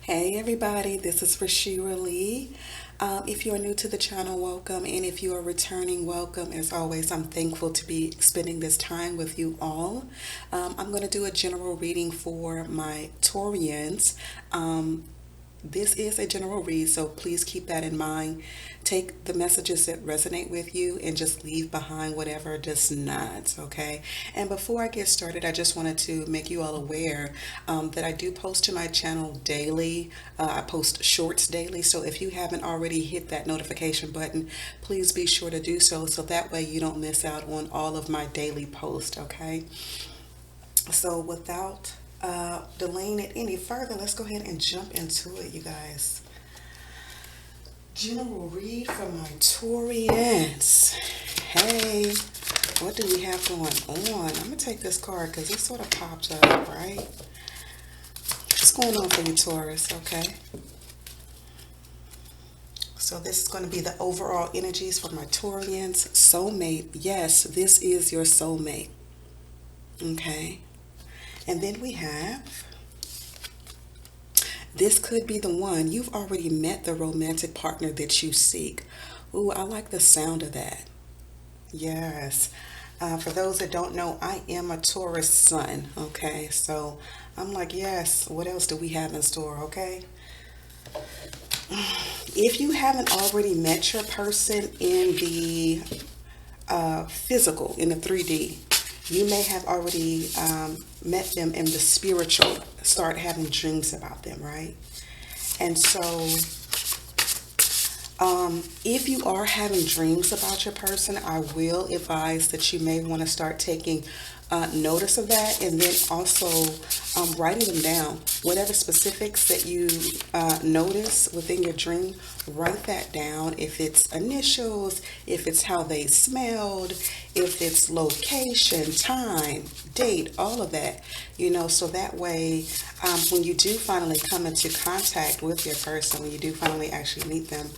Hey everybody, this is Rashira Lee. If you are new to the channel, welcome, and if you are returning, welcome. As always, I'm thankful to be spending this time with you all. I'm going to do a general reading for my Taurians. This is a general read, so please keep that in mind. Take the messages that resonate with you and just leave behind whatever does not, okay? And before I get started, I just wanted to make you all aware that I do post to my channel daily. I post shorts daily, so if you haven't already hit that notification button, please be sure to do so, so that way you don't miss out on all of my daily posts, okay? So without delaying it any further, let's go ahead and jump into it, you guys. General read for my Taurians. Hey, what do we have going on? I'm going to take this card because it sort of popped up, right? What's going on for you, Taurus, okay? So this is going to be the overall energies for my Taurians. Soulmate. Yes, this is your soulmate. Okay. And then we have, this could be the one. You've already met the romantic partner that you seek. Ooh, I like the sound of that. Yes. For those that don't know, I am a Taurus sun. Okay. So I'm like, yes, what else do we have in store? Okay. If you haven't already met your person in the physical, in the 3D, you may have already met them in the spiritual, start having dreams about them, right? And so if you are having dreams about your person, I will advise that you may want to start taking notice of that, and then also writing them down. Whatever specifics that you notice within your dream, write that down. If it's initials, if it's how they smelled, if it's location, time, date, all of that, so that way when you do finally come into contact with your person, when you do finally actually meet them,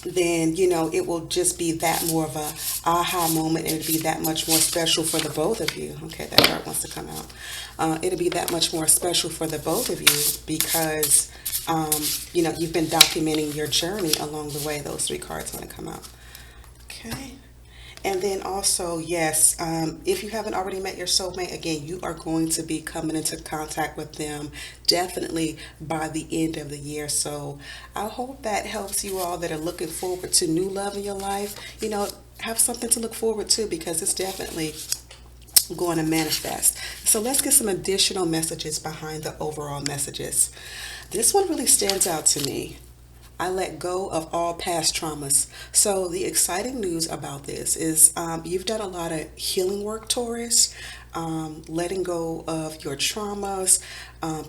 then it will just be that more of a aha moment. It'll be that much more special for the both of you. Okay, that card wants to come out. It'll be that much more special for the both of you because you've been documenting your journey along the way. Those three cards want to come out. Okay. And then also, yes, if you haven't already met your soulmate, again, you are going to be coming into contact with them definitely by the end of the year. So I hope that helps you all that are looking forward to new love in your life. Have something to look forward to because it's definitely going to manifest. So let's get some additional messages behind the overall messages. This one really stands out to me. I let go of all past traumas. So the exciting news about this is you've done a lot of healing work, Taurus, letting go of your traumas,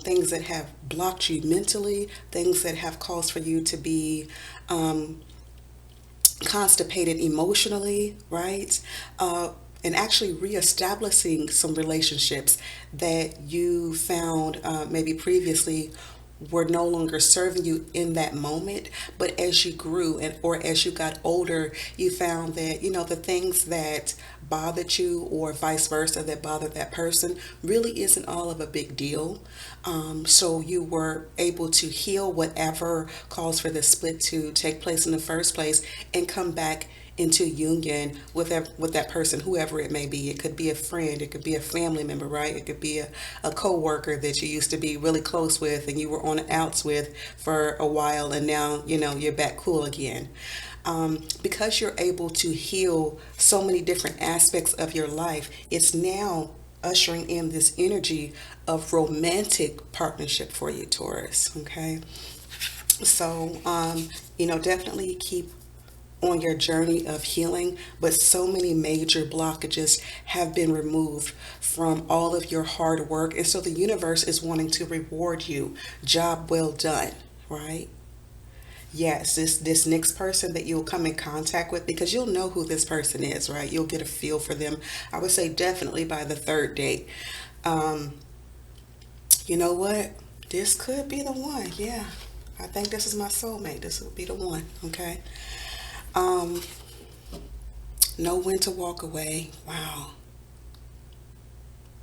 things that have blocked you mentally, things that have caused for you to be constipated emotionally, right? And actually reestablishing some relationships that you found maybe previously were no longer serving you in that moment, but as you grew or as you got older, you found that the things that bothered you or vice versa that bothered that person really isn't all of a big deal. So you were able to heal whatever caused for the split to take place in the first place and come back into union with that person, whoever it may be. It could be a friend, it could be a family member, right? It could be a co-worker that you used to be really close with and you were on the outs with for a while, and now you're back cool again. Because you're able to heal so many different aspects of your life, it's now ushering in this energy of romantic partnership for you, Taurus. Okay, so definitely keep on your journey of healing, but so many major blockages have been removed from all of your hard work, and so the universe is wanting to reward you. Job well done, right? Yes, this next person that you'll come in contact with, because you'll know who this person is, right? You'll get a feel for them. I would say definitely by the third date. You know what? This could be the one. Yeah, I think this is my soulmate. This would be the one. Okay. Um, know when to walk away. Wow.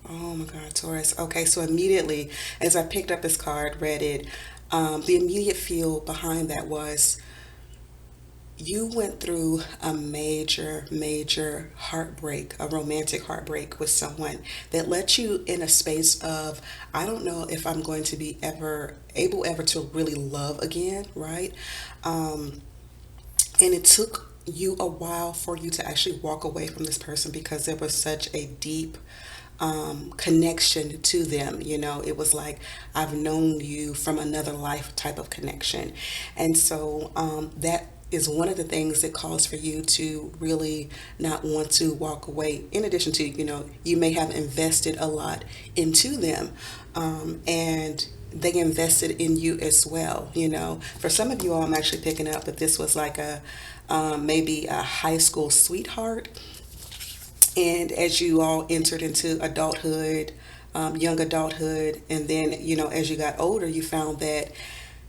Oh my God, Taurus. Okay, so immediately as I picked up this card, read it, the immediate feel behind that was you went through a major, major heartbreak, a romantic heartbreak with someone that left you in a space of, I don't know if I'm going to be ever able ever to really love again, right? Um, and it took you a while for you to actually walk away from this person because there was such a deep connection to them. You know, it was like I've known you from another life type of connection. And so that is one of the things that calls for you to really not want to walk away. In addition to, you know, you may have invested a lot into them. And they invested in you as well. You know, for some of you all, I'm actually picking up that this was like a maybe a high school sweetheart, and as you all entered into adulthood, young adulthood, and then, you know, as you got older, you found that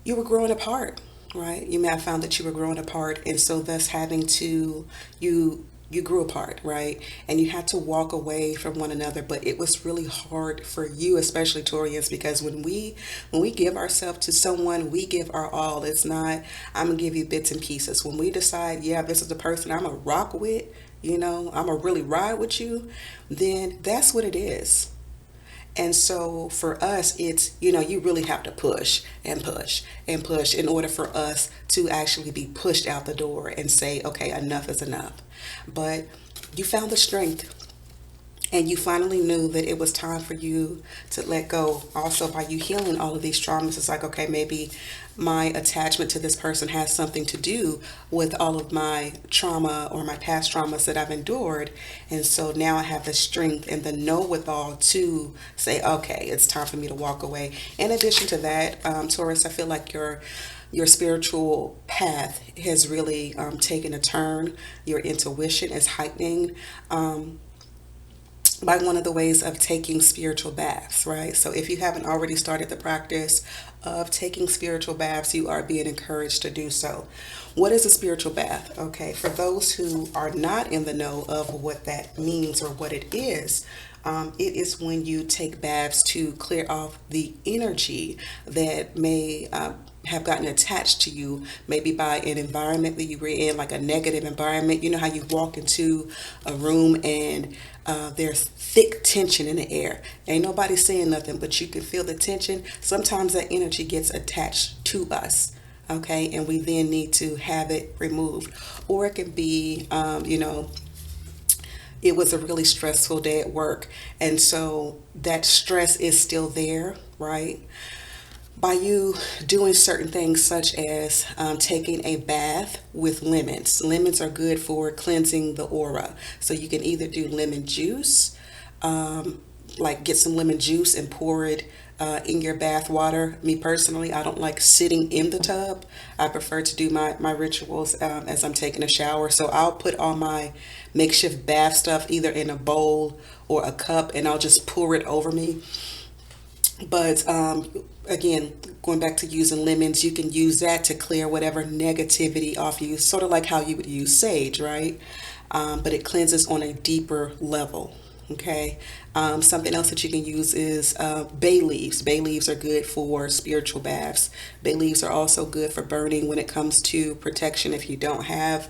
you were growing apart, right? You may have found that you were growing apart, and so thus having to, you grew apart, right? And you had to walk away from one another, but it was really hard for you, especially Taurians, because when we give ourselves to someone, we give our all. It's not, I'm gonna give you bits and pieces. When we decide, yeah, this is the person I'm gonna rock with, you know, I'm gonna really ride with you, then that's what it is. And so for us, it's, you know, you really have to push and push and push in order for us to actually be pushed out the door and say, okay, enough is enough. But you found the strength, and you finally knew that it was time for you to let go. Also, by you healing all of these traumas, it's like, okay, maybe my attachment to this person has something to do with all of my trauma or my past traumas that I've endured. And so now I have the strength and the know withal to say, okay, it's time for me to walk away. In addition to that, Taurus, I feel like your spiritual path has really taken a turn. Your intuition is heightening. By one of the ways of taking spiritual baths, right? So if you haven't already started the practice of taking spiritual baths, you are being encouraged to do so. What is a spiritual bath? Okay, for those who are not in the know of what that means or what it is when you take baths to clear off the energy that may have gotten attached to you, maybe by an environment that you were in, like a negative environment. You know how you walk into a room and there's thick tension in the air. Ain't nobody saying nothing, but you can feel the tension. Sometimes that energy gets attached to us. Okay, and we then need to have it removed. Or it can be, you know, it was a really stressful day at work, and so that stress is still there, right? By you doing certain things such as taking a bath with lemons. Lemons are good for cleansing the aura. So you can either do lemon juice, like get some lemon juice and pour it in your bath water. Me personally, I don't like sitting in the tub. I prefer to do my rituals as I'm taking a shower. So I'll put all my makeshift bath stuff either in a bowl or a cup, and I'll just pour it over me. But again, going back to using lemons, you can use that to clear whatever negativity off you, sort of like how you would use sage, right? But it cleanses on a deeper level. Okay. Something else that you can use is bay leaves. Bay leaves are good for spiritual baths. Bay leaves are also good for burning when it comes to protection. If you don't have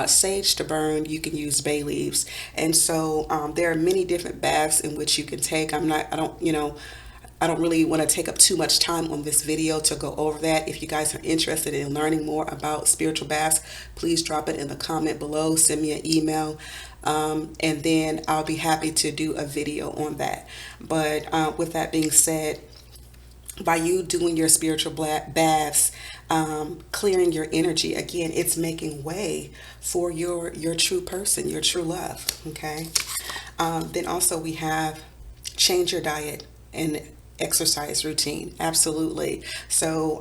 sage to burn, you can use bay leaves. And so there are many different baths in which you can take. I don't really want to take up too much time on this video to go over that. If you guys are interested in learning more about spiritual baths, please drop it in the comment below. Send me an email, and then I'll be happy to do a video on that. But with that being said, by you doing your spiritual baths, clearing your energy, again, it's making way for your true person, your true love. Okay. Then also we have change your diet and exercise routine. Absolutely. So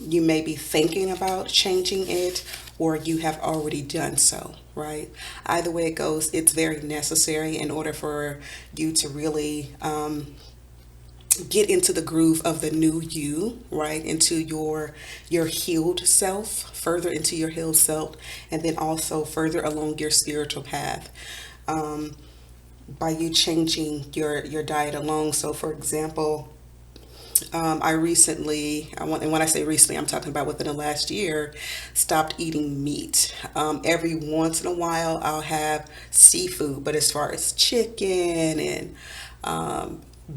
you may be thinking about changing it, or you have already done so, right? Either way it goes, it's very necessary in order for you to really get into the groove of the new you, right? Into your healed self, further into your healed self, and then also further along your spiritual path. by you changing your diet alone. So, for example, I recently, and when I say recently, I'm talking about within the last year, stopped eating meat. Every once in a while, I'll have seafood, but as far as chicken and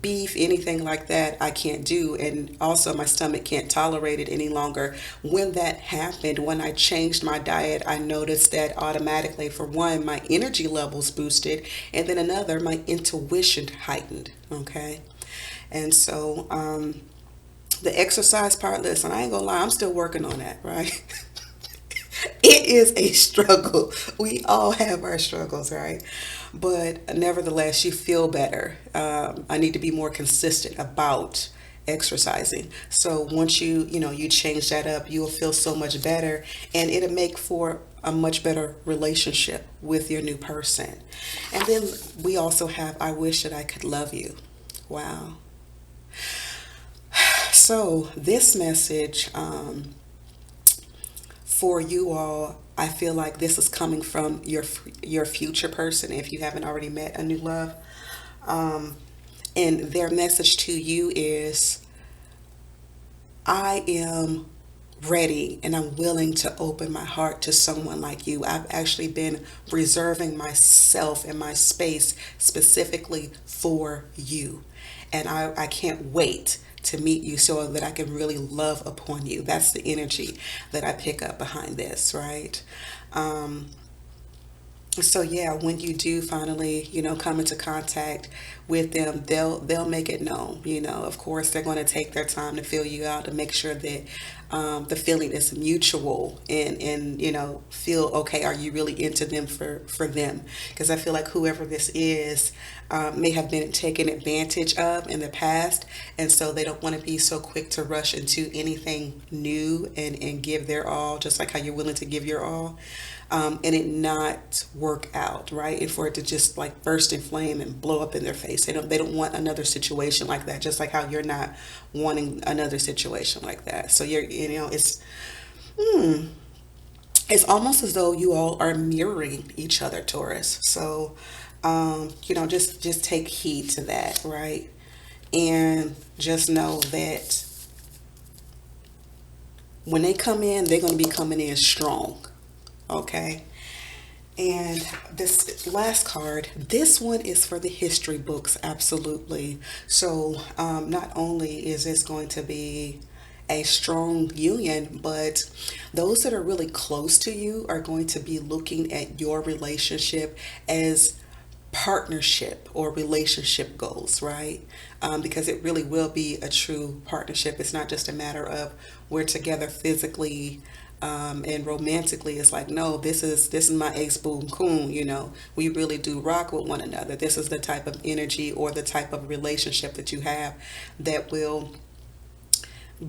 beef, anything like that, I can't do. And also, my stomach can't tolerate it any longer. When that happened, when I changed my diet, I noticed that automatically, for one, my energy levels boosted, and then another, my intuition heightened. Okay. And so, the exercise part, listen, I ain't gonna lie, I'm still working on that, right? It is a struggle. We all have our struggles, right? But nevertheless, you feel better. I need to be more consistent about exercising. So once you change that up, you'll feel so much better, and it'll make for a much better relationship with your new person. And then we also have, I wish that I could love you. Wow. So this message, for you all, I feel like this is coming from your future person if you haven't already met a new love. Um, and their message to you is, I am ready and I'm willing to open my heart to someone like you. I've actually been reserving myself and my space specifically for you. And I can't wait to meet you so that I can really love upon you. That's the energy that I pick up behind this, right? Um, so yeah, when you do finally, come into contact with them, they'll make it known. Of course, they're going to take their time to feel you out to make sure that the feeling is mutual, and feel okay. Are you really into them for them? Because I feel like whoever this is may have been taken advantage of in the past, and so they don't want to be so quick to rush into anything new and give their all, just like how you're willing to give your all, and it not work out, right? And for it to just like burst in flame and blow up in their face. They don't want another situation like that, just like how you're not wanting another situation like that. So hmm, it's almost as though you all are mirroring each other, Taurus. So just take heed to that, right? And just know that when they come in, they're going to be coming in strong. Okay. And this last card, this one is for the history books, absolutely. So, not only is this going to be a strong union, but those that are really close to you are going to be looking at your relationship as partnership or relationship goals, right? Because it really will be a true partnership. It's not just a matter of we're together physically, and romantically. It's like, no, this is my ace boom coon. We really do rock with one another. This is the type of energy or the type of relationship that you have that will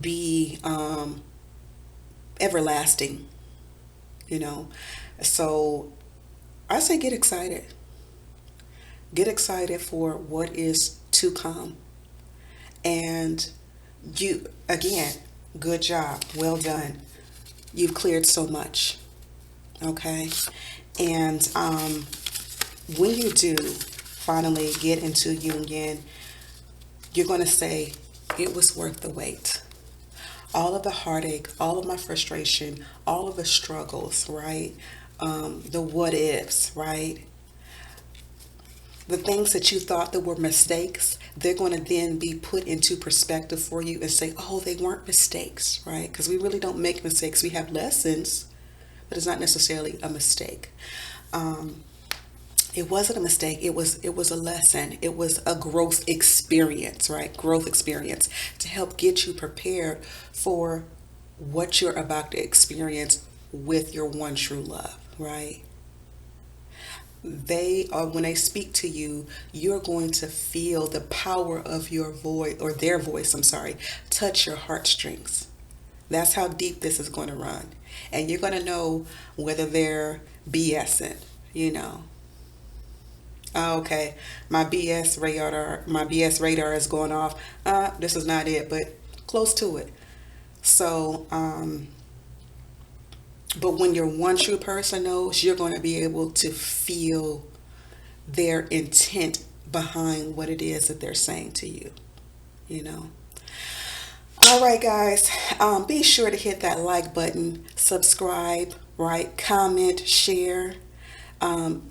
be everlasting. You know, so I say get excited for what is to come. And you, again, good job, well done. You've cleared so much, okay? And when you do finally get into union, you're going to say, it was worth the wait. All of the heartache, all of my frustration, all of the struggles, right? The what ifs, right? The things that you thought that were mistakes, they're going to then be put into perspective for you and say, oh, they weren't mistakes, right? Because we really don't make mistakes. We have lessons, but it's not necessarily a mistake. Um, it wasn't a mistake. It was a lesson. It was a growth experience, right? Growth experience to help get you prepared for what you're about to experience with your one true love, right? They are, when they speak to you, you're going to feel the power of your voice, or their voice, I'm sorry, touch your heartstrings. That's how deep this is going to run. And you're going to know whether they're BSing, you know. Oh, okay, my BS radar is going off. This is not it, but close to it. So, but when your one true person knows, you're going to be able to feel their intent behind what it is that they're saying to you, you know. All right, guys, be sure to hit that like button, subscribe, right, comment, share.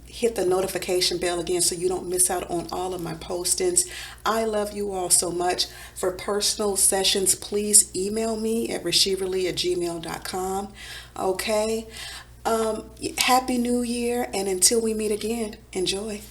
Hit the notification bell again so you don't miss out on all of my postings. I love you all so much. For personal sessions, please email me at rashiverly@gmail.com. Okay. Happy New Year, and until we meet again, enjoy.